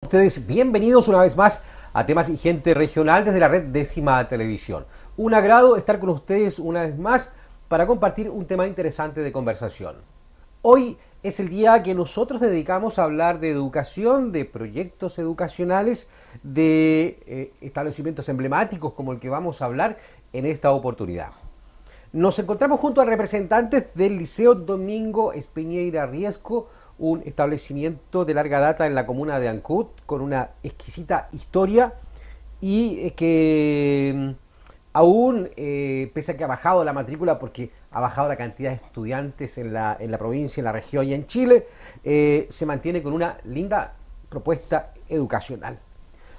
Ustedes bienvenidos una vez más a Temas y Gente Regional desde la red Décima Televisión. Un agrado estar con ustedes una vez más para compartir un tema interesante de conversación. Hoy es el día que nosotros dedicamos a hablar de educación, de proyectos educacionales, de establecimientos emblemáticos como el que vamos a hablar en esta oportunidad. Nos encontramos junto a representantes del Liceo Domingo Espiñeira Riesco, un establecimiento de larga data en la comuna de Ancud, con una exquisita historia y que aún, pese a que ha bajado la matrícula, porque ha bajado la cantidad de estudiantes en la provincia, en la región y en Chile, se mantiene con una linda propuesta educacional.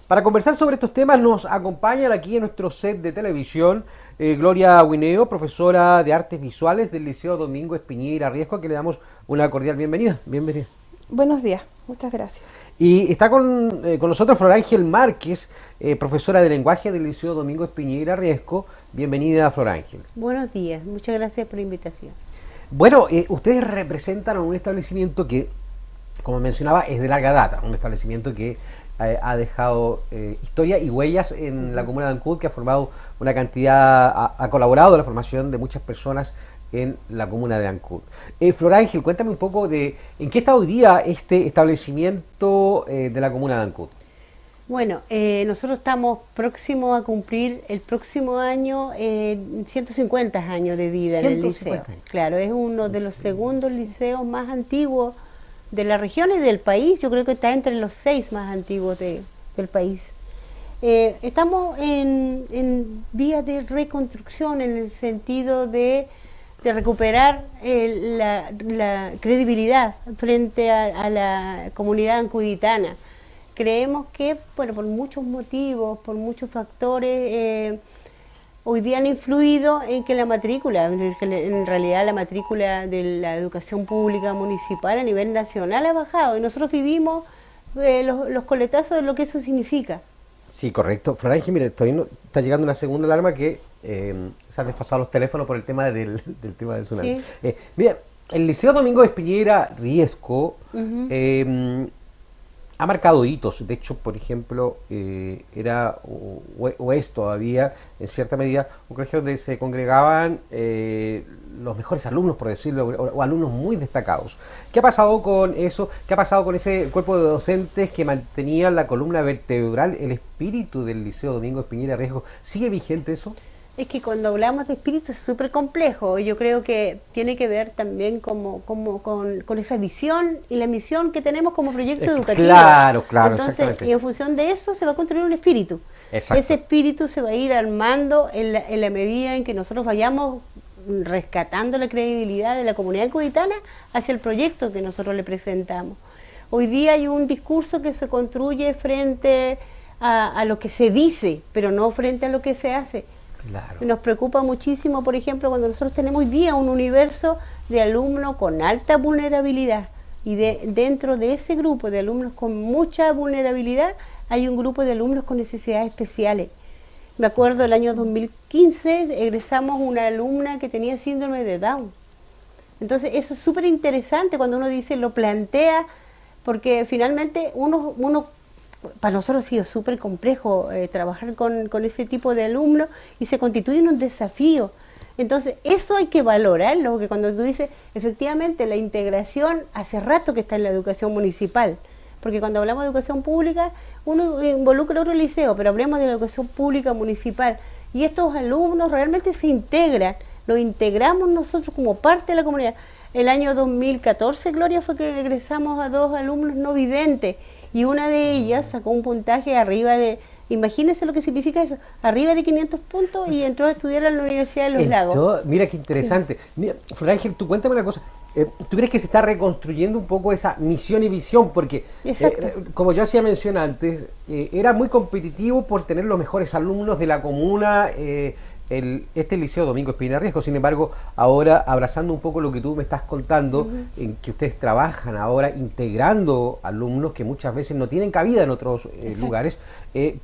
Para conversar sobre estos temas nos acompañan aquí en nuestro set de televisión Gloria Guineo, profesora de Artes Visuales del Liceo Domingo Espiñeira Riesco, a quien le damos una cordial bienvenida. Bienvenida. Buenos días, muchas gracias. Y está con nosotros Flor Ángel Márquez, profesora de lenguaje del Liceo Domingo Espiñeira Riesco. Bienvenida, Flor Ángel. Buenos días, muchas gracias por la invitación. Bueno, ustedes representan un establecimiento que, como mencionaba, es de larga data, un establecimiento que ha dejado historia y huellas en la comuna de Ancud, que ha formado una cantidad, ha colaborado en la formación de muchas personas en la comuna de Ancud. Flor Ángel, cuéntame un poco de en qué está hoy día este establecimiento de la comuna de Ancud. Bueno, nosotros estamos próximos a cumplir el próximo año 150 años de vida en el liceo. Años. Claro, es uno de los segundos liceos más antiguos de la región y del país. Yo creo que está entre los 6 más antiguos del país. Estamos en vías de reconstrucción en el sentido de recuperar la credibilidad frente a la comunidad ancuditana. Creemos que, bueno, por muchos motivos, por muchos factores, hoy día han influido en que la matrícula, en realidad la matrícula de la educación pública municipal a nivel nacional ha bajado y nosotros vivimos los coletazos de lo que eso significa. Sí, correcto. Flor Ángel, mire, está llegando una segunda alarma que se han desfasado los teléfonos por el tema del tema del tsunami. Sí. Mira, el Liceo Domingo Espiñeira Riesco ha marcado hitos. De hecho, por ejemplo, era o es todavía, en cierta medida, un colegio donde se congregaban los mejores alumnos, por decirlo, o alumnos muy destacados. ¿Qué ha pasado con eso? ¿Qué ha pasado con ese cuerpo de docentes que mantenía la columna vertebral, el espíritu del Liceo Domingo Espiñeira Riesco? ¿Sigue vigente eso? Es que cuando hablamos de espíritu es súper complejo. Yo creo que tiene que ver también con esa visión y la misión que tenemos como proyecto educativo. Claro, entonces, y en función de eso se va a construir un espíritu. Exacto. Ese espíritu se va a ir armando en la medida en que nosotros vayamos rescatando la credibilidad de la comunidad ancuditana hacia el proyecto que nosotros le presentamos. Hoy día hay un discurso que se construye frente a lo que se dice, pero no frente a lo que se hace. Claro. Nos preocupa muchísimo, por ejemplo, cuando nosotros tenemos hoy día un universo de alumnos con alta vulnerabilidad y dentro de ese grupo de alumnos con mucha vulnerabilidad hay un grupo de alumnos con necesidades especiales. Me acuerdo el año 2015 egresamos una alumna que tenía síndrome de Down. Entonces eso es súper interesante cuando uno dice, lo plantea, porque finalmente uno para nosotros ha sido súper complejo trabajar con ese tipo de alumnos y se constituye en un desafío. Entonces, eso hay que valorarlo, porque cuando tú dices, efectivamente, la integración hace rato que está en la educación municipal, porque cuando hablamos de educación pública, uno involucra otro liceo, pero hablemos de la educación pública municipal, y estos alumnos realmente se integran, los integramos nosotros como parte de la comunidad. El año 2014, Gloria, fue que egresamos a 2 alumnos no videntes y una de ellas sacó un puntaje arriba de, imagínense lo que significa eso, arriba de 500 puntos y entró a estudiar a la Universidad de Los Lagos. Mira qué interesante. Sí. Mira, Flor Ángel, tú cuéntame una cosa. ¿Tú crees que se está reconstruyendo un poco esa misión y visión? Porque, como yo hacía mención antes, era muy competitivo por tener los mejores alumnos de la comuna, este Liceo Domingo Espiñeira Riesco. Sin embargo, ahora abrazando un poco lo que tú me estás contando, en que ustedes trabajan ahora integrando alumnos que muchas veces no tienen cabida en otros lugares,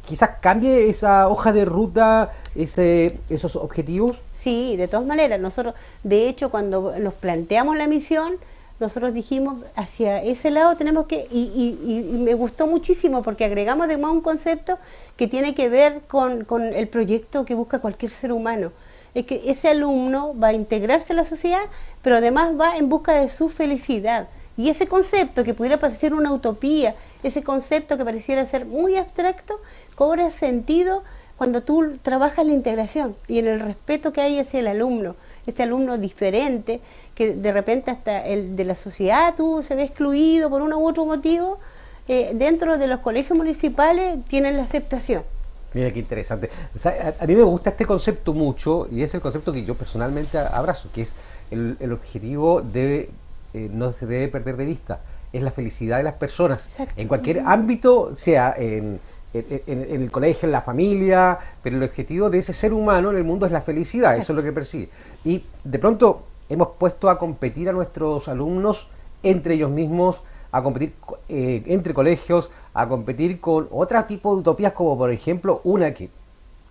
quizás cambie esa hoja de ruta, esos objetivos. Sí, de todas maneras, nosotros, de hecho, cuando nos planteamos la misión, nosotros dijimos, hacia ese lado tenemos que, y me gustó muchísimo porque agregamos además un concepto que tiene que ver con el proyecto que busca cualquier ser humano. Es que ese alumno va a integrarse a la sociedad, pero además va en busca de su felicidad. Y ese concepto que pudiera parecer una utopía, ese concepto que pareciera ser muy abstracto, cobra sentido cuando tú trabajas la integración y en el respeto que hay hacia el alumno, este alumno diferente, que de repente hasta el de la sociedad tú se ve excluido por uno u otro motivo, dentro de los colegios municipales tienen la aceptación. Mira qué interesante. O sea, a mí me gusta este concepto mucho y es el concepto que yo personalmente abrazo, que es el objetivo no se debe perder de vista, es la felicidad de las personas. Exacto. En cualquier ámbito, sea en el colegio, en la familia, pero el objetivo de ese ser humano en el mundo es la felicidad. Exacto. Eso es lo que persigue. Y de pronto hemos puesto a competir a nuestros alumnos entre ellos mismos, a competir entre colegios, a competir con otro tipo de utopías, como por ejemplo una que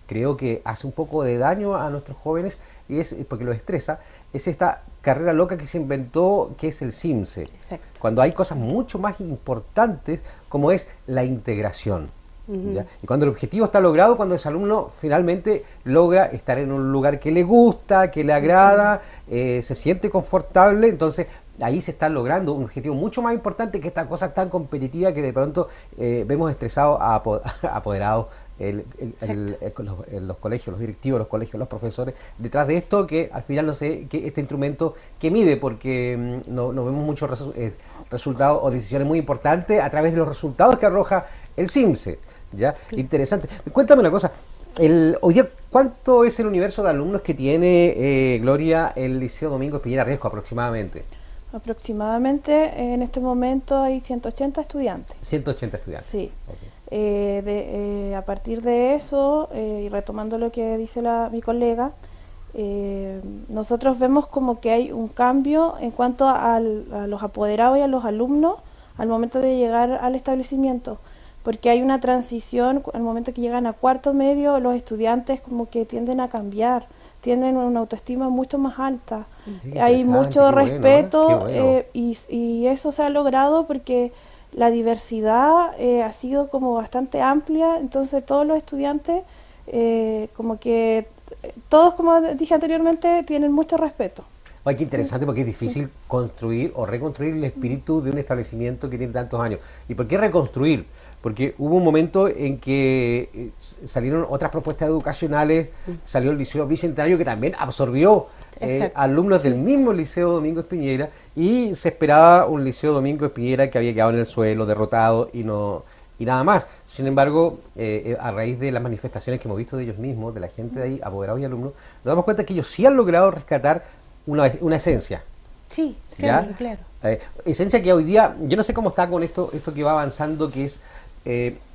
creo que hace un poco de daño a nuestros jóvenes, y es porque los estresa, es esta carrera loca que se inventó, que es el CIMSE. Exacto. Cuando hay cosas mucho más importantes, como es la integración. ¿Ya? Y cuando el objetivo está logrado, cuando ese alumno finalmente logra estar en un lugar que le gusta, que le agrada, se siente confortable, entonces ahí se está logrando un objetivo mucho más importante que esta cosa tan competitiva que de pronto vemos estresados a apoderados, los colegios, los directivos, los colegios, los profesores, detrás de esto que al final no sé qué este instrumento que mide, porque no vemos muchos resultados o decisiones muy importantes a través de los resultados que arroja el CIMSE. ¿Ya? Sí. Interesante. Cuéntame una cosa. Hoy día, ¿cuánto es el universo de alumnos que tiene, Gloria, el Liceo Domingo Espiñera Riesco aproximadamente? Aproximadamente en este momento hay 180 estudiantes. 180 estudiantes. Sí. Okay. A partir de eso, y retomando lo que dice mi colega, nosotros vemos como que hay un cambio en cuanto a los apoderados y a los alumnos al momento de llegar al establecimiento, porque hay una transición. Al momento que llegan a cuarto medio, los estudiantes como que tienden a cambiar, tienen una autoestima mucho más alta, hay mucho respeto, bueno. Y eso se ha logrado porque la diversidad ha sido como bastante amplia, entonces todos los estudiantes como que todos, como dije anteriormente, tienen mucho respeto. Ay, qué interesante, porque es difícil construir o reconstruir el espíritu de un establecimiento que tiene tantos años. ¿Y por qué reconstruir? Porque hubo un momento en que salieron otras propuestas educacionales, salió el Liceo Bicentenario, que también absorbió alumnos del mismo Liceo Domingo Espiñera, y se esperaba un Liceo Domingo Espiñera que había quedado en el suelo, derrotado y nada más. Sin embargo, a raíz de las manifestaciones que hemos visto de ellos mismos, de la gente de ahí, apoderados y alumnos, nos damos cuenta que ellos sí han logrado rescatar una esencia. Sí, ¿ya? Claro. Esencia que hoy día, yo no sé cómo está con esto que va avanzando, que es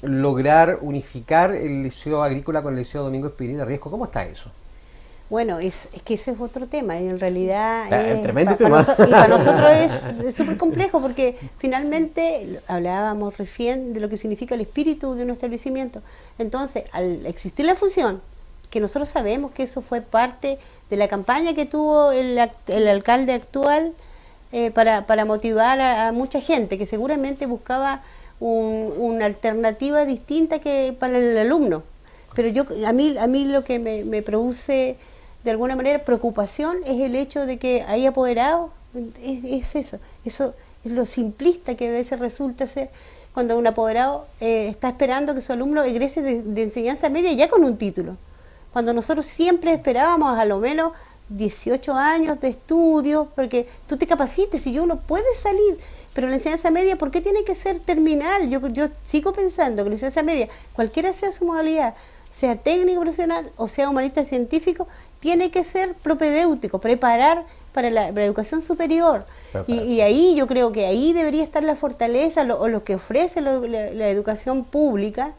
lograr unificar el Liceo Agrícola con el Liceo Domingo Espiñera Riesco. ¿Cómo está eso? Bueno, es que ese es otro tema, y en realidad tremendo tema. Para nosotros es súper complejo, porque finalmente hablábamos recién de lo que significa el espíritu de un establecimiento. Entonces, al existir la fusión, que nosotros sabemos que eso fue parte de la campaña que tuvo el alcalde actual para motivar a mucha gente que seguramente buscaba una alternativa distinta que para el alumno. Pero a mí lo que me produce de alguna manera preocupación es el hecho de que hay apoderados. Es eso es lo simplista que a veces resulta ser cuando un apoderado está esperando que su alumno egrese de enseñanza media ya con un título, cuando nosotros siempre esperábamos a lo menos 18 años de estudio, porque tú te capacites y uno puede salir. Pero la enseñanza media, ¿por qué tiene que ser terminal? Yo sigo pensando que la enseñanza media, cualquiera sea su modalidad, sea técnico profesional o sea humanista científico, tiene que ser propedéutico, preparar para la educación superior. Y ahí yo creo que ahí debería estar la fortaleza, o lo que ofrece la educación pública.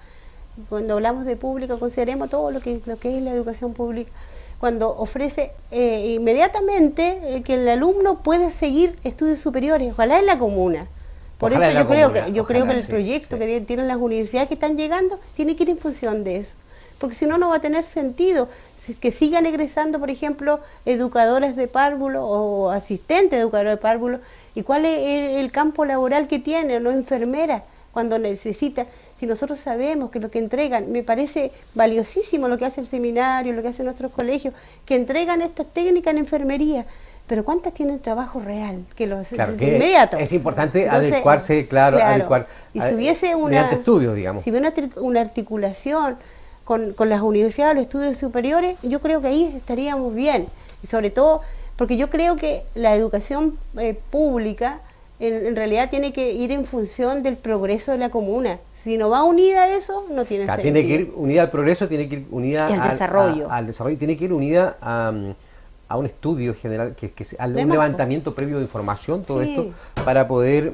Cuando hablamos de pública, consideremos todo lo que es la educación pública. Cuando ofrece inmediatamente que el alumno puede seguir estudios superiores, ojalá en la comuna. Por ojalá eso yo creo que el proyecto que tienen las universidades que están llegando tiene que ir en función de eso. porque si no, no va a tener sentido. Que sigan egresando, por ejemplo, educadoras de párvulo o asistentes educadores de párvulo, ¿y cuál es el campo laboral que tienen? No enfermeras, cuando necesitan. Si nosotros sabemos que lo que entregan, me parece valiosísimo lo que hace el seminario, lo que hacen nuestros colegios, que entregan estas técnicas en enfermería, pero ¿cuántas tienen trabajo real? Que los claro, de inmediato. Es importante adecuarse, adecuar y si hubiese mediante estudios, digamos. Si hubiera una articulación con las universidades, los estudios superiores, yo creo que ahí estaríamos bien. Y sobre todo, porque yo creo que la educación pública en realidad tiene que ir en función del progreso de la comuna. Si no va unida a eso, no tiene sentido. Tiene que ir unida al progreso, tiene que ir unida al desarrollo, tiene que ir unida a un estudio general, a un levantamiento previo de información, todo esto, para poder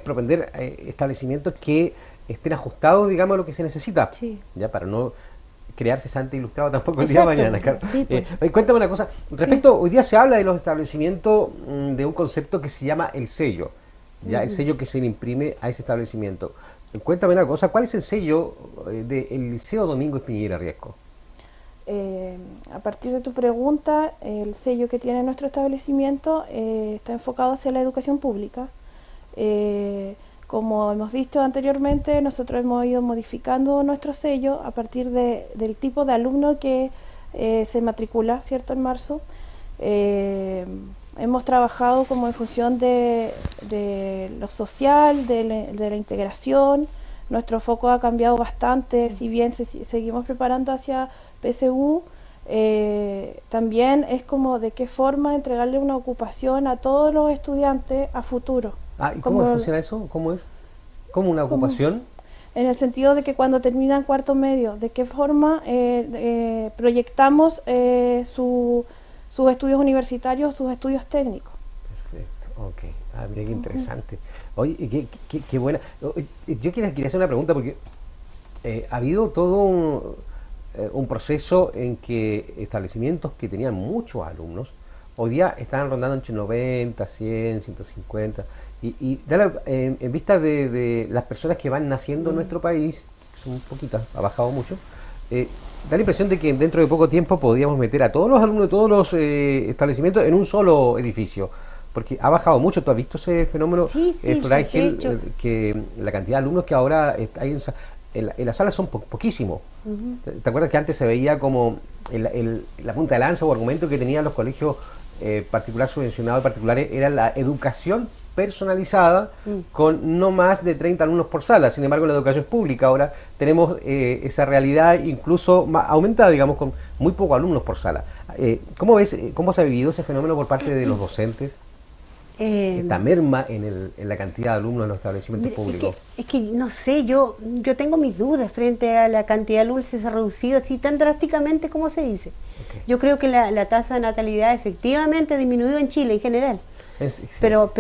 propender establecimientos que estén ajustados, digamos, a lo que se necesita, ya para no crear cesante ilustrado tampoco el día de mañana. Claro. Sí, pues. Cuéntame una cosa, hoy día se habla de los establecimientos de un concepto que se llama el sello, ya el sello que se le imprime a ese establecimiento. Cuéntame una cosa, ¿cuál es el sello del Liceo Domingo Espiñera Riesco? A partir de tu pregunta, el sello que tiene nuestro establecimiento está enfocado hacia la educación pública. Como hemos dicho anteriormente, nosotros hemos ido modificando nuestro sello a partir del tipo de alumno que se matricula, ¿cierto?, en marzo. Hemos trabajado como en función de lo social, de la integración. Nuestro foco ha cambiado bastante, si bien seguimos preparando hacia PSU, también es como de qué forma entregarle una ocupación a todos los estudiantes a futuro. ¿Y cómo funciona eso? ¿Cómo es? ¿Cómo una ocupación? En el sentido de que cuando terminan cuarto medio, de qué forma proyectamos sus estudios universitarios, sus estudios técnicos. Perfecto, ok. Mira qué interesante. Oye, qué buena. Yo quería hacer una pregunta porque ha habido todo un proceso en que establecimientos que tenían muchos alumnos, hoy día están rondando entre 90, 100, 150, y en vista de las personas que van naciendo en nuestro país, que son poquitas, ha bajado mucho, da la impresión de que dentro de poco tiempo podríamos meter a todos los alumnos de todos los establecimientos en un solo edificio, porque ha bajado mucho. ¿Tú has visto ese fenómeno, Flor Ángel, que la cantidad de alumnos que ahora hay en la sala son poquísimos? ¿Te acuerdas que antes se veía como la punta de lanza o argumento que tenían los colegios particulares subvencionados y particulares era la educación personalizada con no más de 30 alumnos por sala? Sin embargo, la educación pública ahora tenemos esa realidad incluso aumentada, digamos, con muy pocos alumnos por sala. ¿Cómo ves, cómo se ha vivido ese fenómeno por parte de los docentes? Esta merma en la cantidad de alumnos en los establecimientos públicos. Es que no sé, yo tengo mis dudas frente a la cantidad de alumnos que se ha reducido así tan drásticamente como se dice. Yo creo que la tasa de natalidad efectivamente ha disminuido en Chile en general. Sí. Pero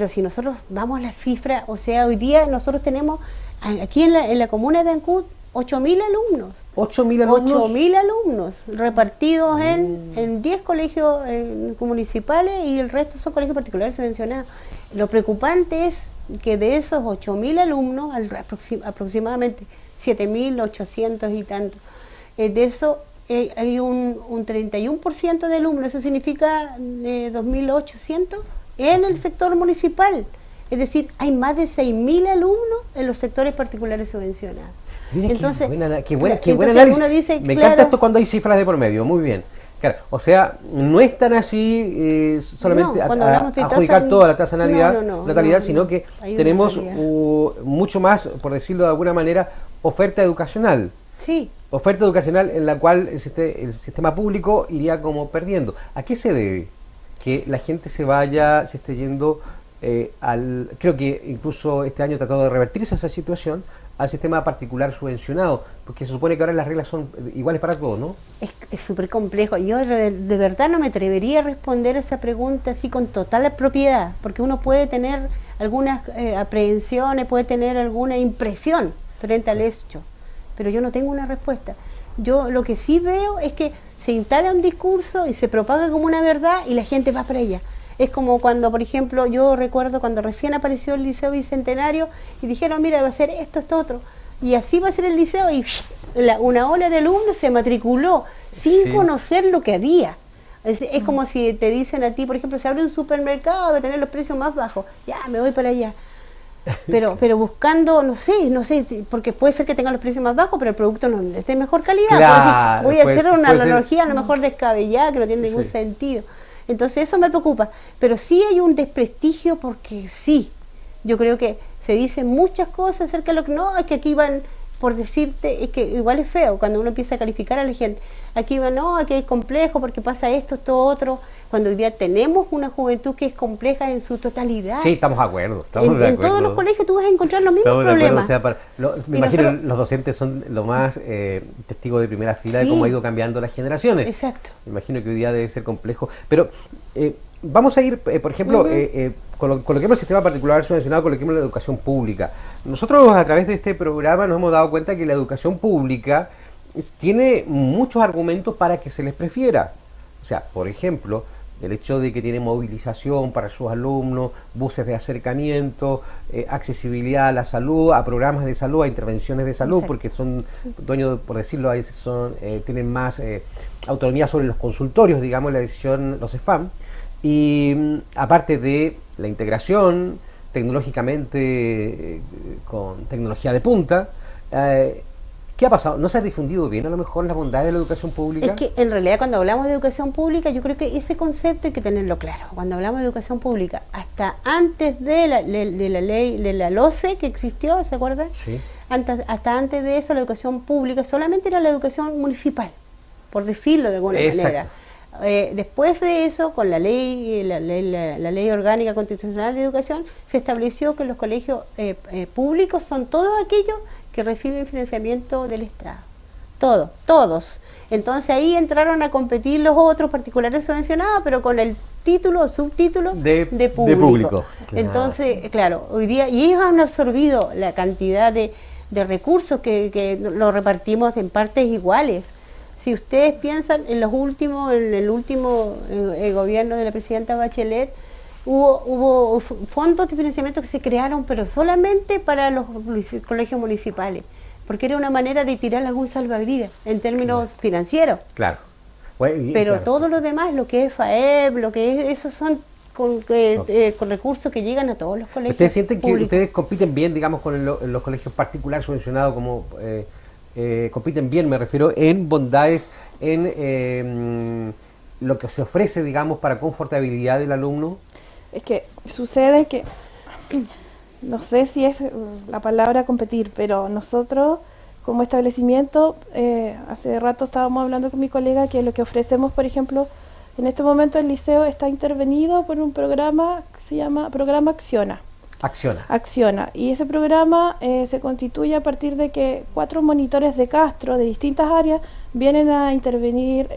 si nosotros vamos a las cifras, o sea, hoy día nosotros tenemos aquí en la comuna de Ancud 8.000 alumnos. 8.000 alumnos. 8.000 alumnos repartidos en 10 colegios municipales y el resto son colegios particulares subvencionados. Lo preocupante es que de esos 8.000 alumnos, aproximadamente 7.800 y tanto, de eso hay un 31% de alumnos, eso significa 2.800 en el sector municipal. Es decir, hay más de 6.000 alumnos en los sectores particulares subvencionados. Mira, entonces, qué buen entonces análisis. Uno dice, me encanta esto cuando hay cifras de por medio, muy bien. Claro, o sea, no es tan así solamente adjudicar toda la tasa de natalidad, sino que tenemos mucho más, por decirlo de alguna manera, oferta educacional. Sí. Oferta educacional en la cual el sistema público iría como perdiendo. ¿A qué se debe? Que la gente se esté yendo creo que incluso este año tratado de revertirse esa situación al sistema particular subvencionado, porque se supone que ahora las reglas son iguales para todos, ¿no? Es súper complejo. Yo de verdad no me atrevería a responder esa pregunta así con total propiedad, porque uno puede tener algunas aprehensiones, puede tener alguna impresión frente al hecho, pero yo no tengo una respuesta. Yo lo que sí veo es que se instala un discurso y se propaga como una verdad y la gente va para ella. Es como cuando, por ejemplo, yo recuerdo cuando recién apareció el Liceo Bicentenario y dijeron, mira, va a ser esto, otro. Y así va a ser el liceo y una ola de alumnos se matriculó sin Sí. conocer lo que había. Es como si te dicen a ti, por ejemplo, se abre un supermercado, va a tener los precios más bajos, ya, me voy para allá. Pero buscando, no sé, porque puede ser que tengan los precios más bajos, pero el producto no es de mejor calidad. Claro, Voy a puede hacer ser- una puede ser- analogía a lo mejor descabellada, que no tiene ningún Sí. sentido. Entonces eso me preocupa. Pero sí hay un desprestigio porque sí. Yo creo que se dicen muchas cosas acerca de lo que no, es que aquí van, por decirte, es que igual es feo cuando uno empieza a calificar a la gente. Aquí van, no, aquí es complejo porque pasa esto, otro. Cuando hoy día tenemos una juventud que es compleja en su totalidad. Sí, estamos de acuerdo. Estamos de En acuerdo. todos los colegios tú vas a encontrar los mismos Estamos de acuerdo, problemas. o sea, me Y imagino nosotros- los docentes son lo más testigos de primera fila de Sí. cómo ha ido cambiando las generaciones. Exacto. Me imagino que hoy día debe ser complejo. Pero vamos a ir, por ejemplo, coloquemos el sistema particular subvencionado, coloquemos la educación pública. Nosotros a través de este programa nos hemos dado cuenta que la educación pública tiene muchos argumentos para que se les prefiera. O sea, por ejemplo, el hecho de que tiene movilización para sus alumnos, buses de acercamiento, accesibilidad a la salud, a programas de salud, a intervenciones de salud, Exacto. porque son dueños, por decirlo, a veces tienen más autonomía sobre los consultorios, digamos, la decisión, los EFAM. Y aparte de la integración tecnológicamente con tecnología de punta, ¿qué ha pasado? ¿No se ha difundido bien a lo mejor las bondades de la educación pública? Es que en realidad cuando hablamos de educación pública, yo creo que ese concepto hay que tenerlo claro. Cuando hablamos de educación pública, hasta antes de la ley, de la LOCE que existió, ¿se acuerdan? Sí. Hasta antes de eso la educación pública solamente era la educación municipal, por decirlo de alguna Exacto. manera. Después de eso, con la ley orgánica constitucional de educación, se estableció que los colegios públicos son todos aquellos que reciben financiamiento del Estado. Todos. Entonces ahí entraron a competir los otros particulares subvencionados, pero con el título o subtítulo De público. público. Claro. Entonces, claro, hoy día, y ellos han absorbido la cantidad de recursos que lo repartimos en partes iguales. Si ustedes piensan en el último gobierno de la presidenta Bachelet, hubo fondos de financiamiento que se crearon, pero solamente para los colegios municipales, porque era una manera de tirar algún salvavidas en términos financieros. Claro. Bueno, Pero claro. todo lo demás, lo que es FAEB, lo que es, esos son con recursos que llegan a todos los colegios. ¿Ustedes sienten que públicos. ustedes compiten bien, digamos, con los colegios particulares subvencionados, como compiten bien, me refiero, en bondades, en lo que se ofrece, digamos, para confortabilidad del alumno? Es que sucede que, no sé si es la palabra competir, pero nosotros como establecimiento, hace rato estábamos hablando con mi colega que lo que ofrecemos, por ejemplo, en este momento el liceo está intervenido por un programa que se llama Programa Acciona. Acciona. Y ese programa se constituye a partir de que 4 monitores de Castro de distintas áreas vienen a intervenir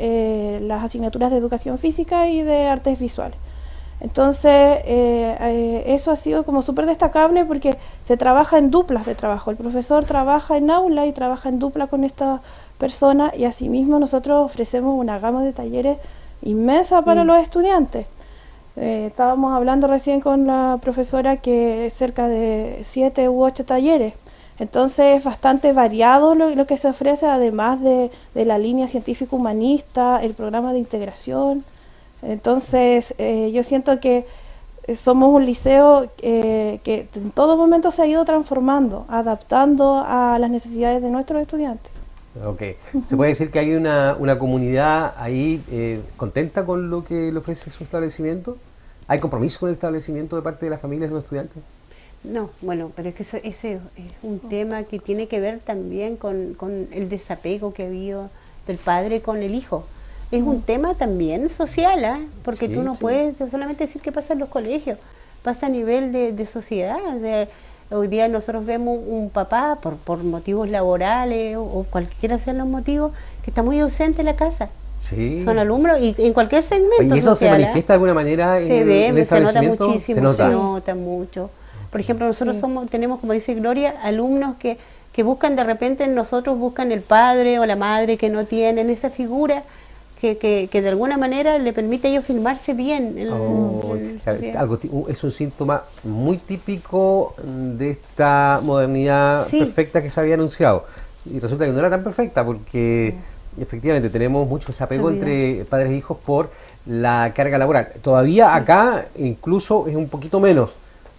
las asignaturas de educación física y de artes visuales. Entonces, eso ha sido como súper destacable porque se trabaja en duplas de trabajo. El profesor trabaja en aula y trabaja en dupla con esta persona, y asimismo nosotros ofrecemos una gama de talleres inmensa para los estudiantes. Estábamos hablando recién con la profesora que es cerca de 7 u 8 talleres. Entonces es bastante variado lo que se ofrece, además de la línea científico-humanista, el programa de integración. Entonces yo siento que somos un liceo que en todo momento se ha ido transformando, adaptando a las necesidades de nuestros estudiantes. Ok. ¿Se puede decir que hay una comunidad ahí contenta con lo que le ofrece su establecimiento? ¿Hay compromiso con el establecimiento de parte de las familias de los estudiantes? No, bueno, pero es que ese es un tema que tiene que ver también con el desapego que ha habido del padre con el hijo. Es un tema también social, ¿eh? Porque Sí, tú no sí. puedes solamente decir que pasa en los colegios, pasa a nivel de sociedad. O sea, hoy día nosotros vemos un papá por motivos laborales o cualquiera sean los motivos, que está muy ausente en la casa. Sí. Son alumnos y en cualquier segmento Oye, ¿y eso se social, ¿eh? manifiesta de alguna manera en Se el ve, se nota establecimiento? muchísimo, Se nota. mucho. Por ejemplo, nosotros tenemos, como dice Gloria, alumnos que buscan de repente en nosotros, buscan el padre o la madre que no tienen esa figura que de alguna manera le permite a ellos filmarse bien. Es un síntoma muy típico de esta modernidad Sí. perfecta que se había anunciado. y resulta que no era tan perfecta porque efectivamente tenemos mucho desapego entre padres e hijos por la carga laboral. Todavía acá incluso es un poquito menos,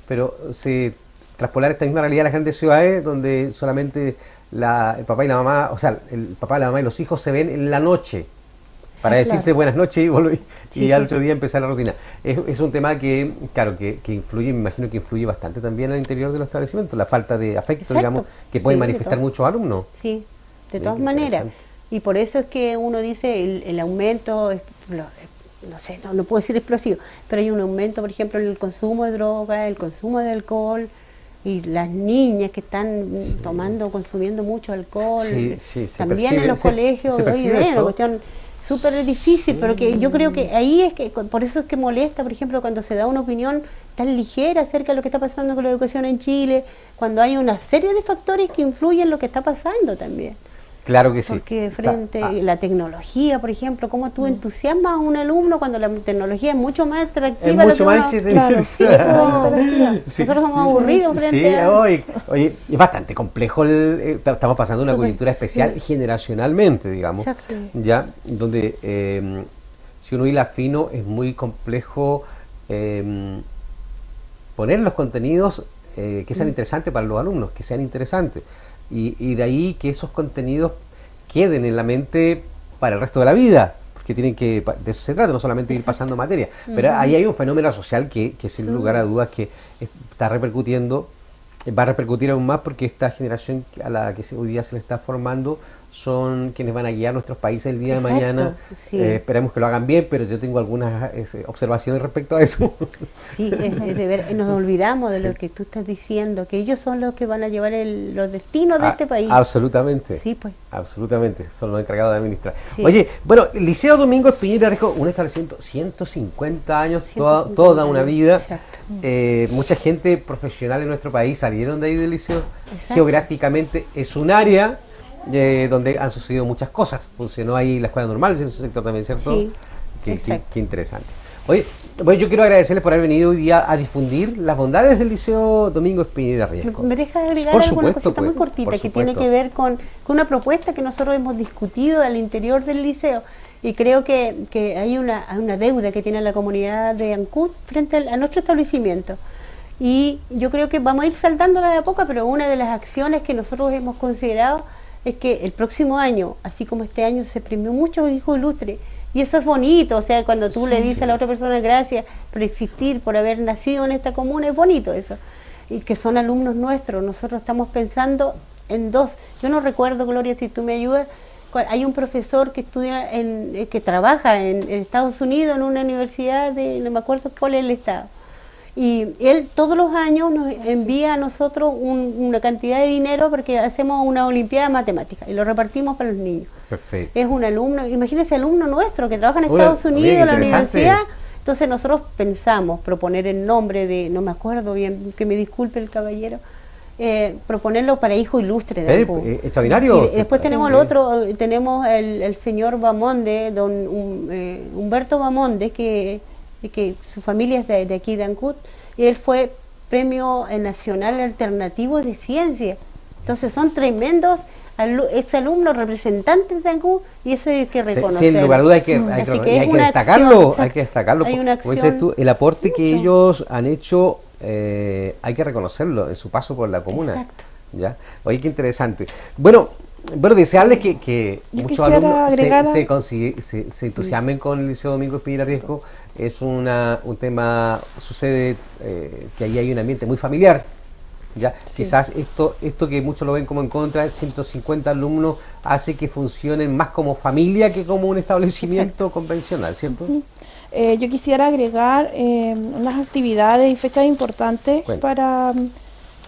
pero se traspolar esta misma realidad a las grandes ciudades donde solamente el papá y la mamá, o sea, el papá, la mamá y los hijos se ven en la noche para decirse buenas noches y al otro día empezar la rutina. Es un tema que, claro, que influye, me imagino que influye bastante también al interior de los establecimientos, la falta de afecto, digamos, que pueden manifestar muchos alumnos. Sí, de todas maneras. Y por eso es que uno dice el aumento, no sé, no puedo decir explosivo, pero hay un aumento, por ejemplo, en el consumo de droga, el consumo de alcohol, y las niñas que están consumiendo mucho alcohol, también en los colegios, hoy es una cuestión súper difícil, pero que yo creo que ahí es que, por eso es que molesta, por ejemplo, cuando se da una opinión tan ligera acerca de lo que está pasando con la educación en Chile, cuando hay una serie de factores que influyen en lo que está pasando también. Claro que sí. Porque frente a la tecnología, por ejemplo, cómo tú entusiasmas a un alumno cuando la tecnología es mucho más atractiva. Es mucho más entretenida. Nosotros somos aburridos frente a... Oye, es bastante complejo, estamos pasando una coyuntura especial generacionalmente, digamos, ya donde si uno hila fino es muy complejo poner los contenidos que sean interesantes para los alumnos, que sean interesantes. Y de ahí que esos contenidos queden en la mente para el resto de la vida, porque tienen que, de eso se trata, no solamente ir pasando materia. Pero ahí hay un fenómeno social que sin lugar a dudas que está repercutiendo, va a repercutir aún más porque esta generación a la que hoy día se le está formando son quienes van a guiar nuestros países el día de mañana. Esperemos que lo hagan bien, pero yo tengo algunas observaciones respecto a eso. Sí, nos olvidamos de lo que tú estás diciendo, que ellos son los que van a llevar los destinos de este país. Absolutamente. Sí, pues. Absolutamente, son los encargados de administrar. Oye, bueno, Liceo Domingo Espiñera Riesco, un establecimiento, 150 años, toda una vida. Mucha gente profesional en nuestro país salieron de ahí del liceo. Geográficamente es un área donde han sucedido muchas cosas. Funcionó ahí la escuela normal en ese sector también, ¿cierto? Sí, qué interesante. Oye, bueno, yo quiero agradecerles por haber venido hoy día a difundir las bondades del Liceo Domingo Espiñera Riesco. ¿Me dejas agregar alguna cosita muy cortita que tiene que ver con una propuesta que nosotros hemos discutido al interior del liceo? Y creo que hay una deuda que tiene la comunidad de Ancud frente a nuestro establecimiento. Y yo creo que vamos a ir saltándola de a poco, pero una de las acciones que nosotros hemos considerado es que el próximo año, así como este año, se premió muchos hijos ilustres. Y eso es bonito, o sea, cuando tú le dices a la otra persona gracias por existir, por haber nacido en esta comuna, es bonito eso. Y que son alumnos nuestros, nosotros estamos pensando en dos. Yo no recuerdo, Gloria, si tú me ayudas, hay un profesor que estudia, que trabaja en Estados Unidos, en una universidad no me acuerdo cuál es el estado. Y él todos los años nos envía a nosotros una cantidad de dinero porque hacemos una olimpiada de matemáticas y lo repartimos para los niños. Perfecto. Es un alumno, imagínese alumno nuestro que trabaja en Estados Unidos, en la universidad. Entonces nosotros pensamos proponer el nombre de, no me acuerdo bien, que me disculpe el caballero, proponerlo para hijo ilustre de extraordinario. Y después tenemos el otro, tenemos el señor Bamonde, don Humberto Bamonde, que su familia es de aquí de Ancud, y él fue Premio Nacional Alternativo de Ciencia. Entonces son tremendos exalumnos, representantes de Ancud, y eso hay que reconocer. Sin lugar a dudas hay que destacarlo, hay que destacarlo. Hay una como dices tú, el aporte que ellos han hecho, hay que reconocerlo en su paso por la comuna. Exacto. ¿Ya? Oye, qué interesante. Bueno, desearles que muchos alumnos se entusiasmen con el Liceo Domingo Espiñera Riesco. Es un tema, sucede que ahí hay un ambiente muy familiar. ¿Ya? Quizás esto que muchos lo ven como en contra, 150 alumnos, hace que funcionen más como familia que como un establecimiento convencional, ¿cierto? Yo quisiera agregar unas actividades y fechas importantes para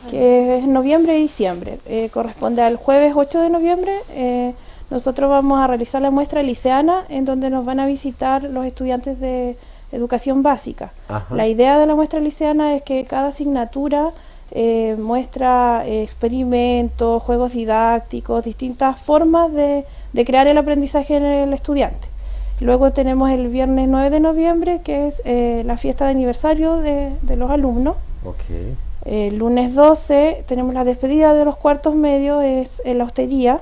que es noviembre y diciembre. Corresponde al jueves 8 de noviembre. Nosotros vamos a realizar la muestra liceana en donde nos van a visitar los estudiantes de educación básica. La idea de la muestra liceana es que cada asignatura muestra experimentos, juegos didácticos, distintas formas de crear el aprendizaje en el estudiante. Luego tenemos el viernes 9 de noviembre, que es la fiesta de aniversario de los alumnos. El lunes 12 tenemos la despedida de los cuartos medios, es en la hostería.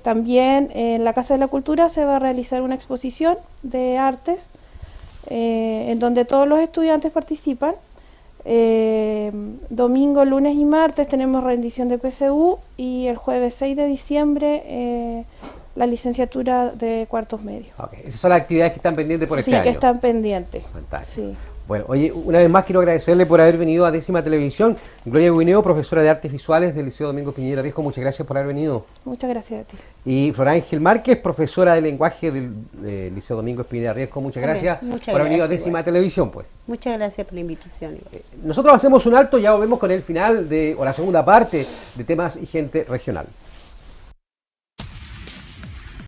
También en la Casa de la Cultura se va a realizar una exposición de artes en donde todos los estudiantes participan. Domingo, lunes y martes tenemos rendición de PSU y el jueves 6 de diciembre la licenciatura de cuartos medios. Okay. Esas son las actividades que están pendientes por este año. Sí, que están pendientes. Fantástico. Sí. Bueno, oye, una vez más quiero agradecerle por haber venido a Décima Televisión. Gloria Guineo, profesora de Artes Visuales del Liceo Domingo Piñera Riesco, muchas gracias por haber venido. Muchas gracias a ti. Y Flor Ángel Márquez, profesora de lenguaje del Liceo Domingo Piñera Riesco, muchas gracias por haber venido a Décima Televisión. Pues. Muchas gracias por la invitación. Nosotros hacemos un alto, ya volvemos con el final o la segunda parte de Temas y Gente Regional.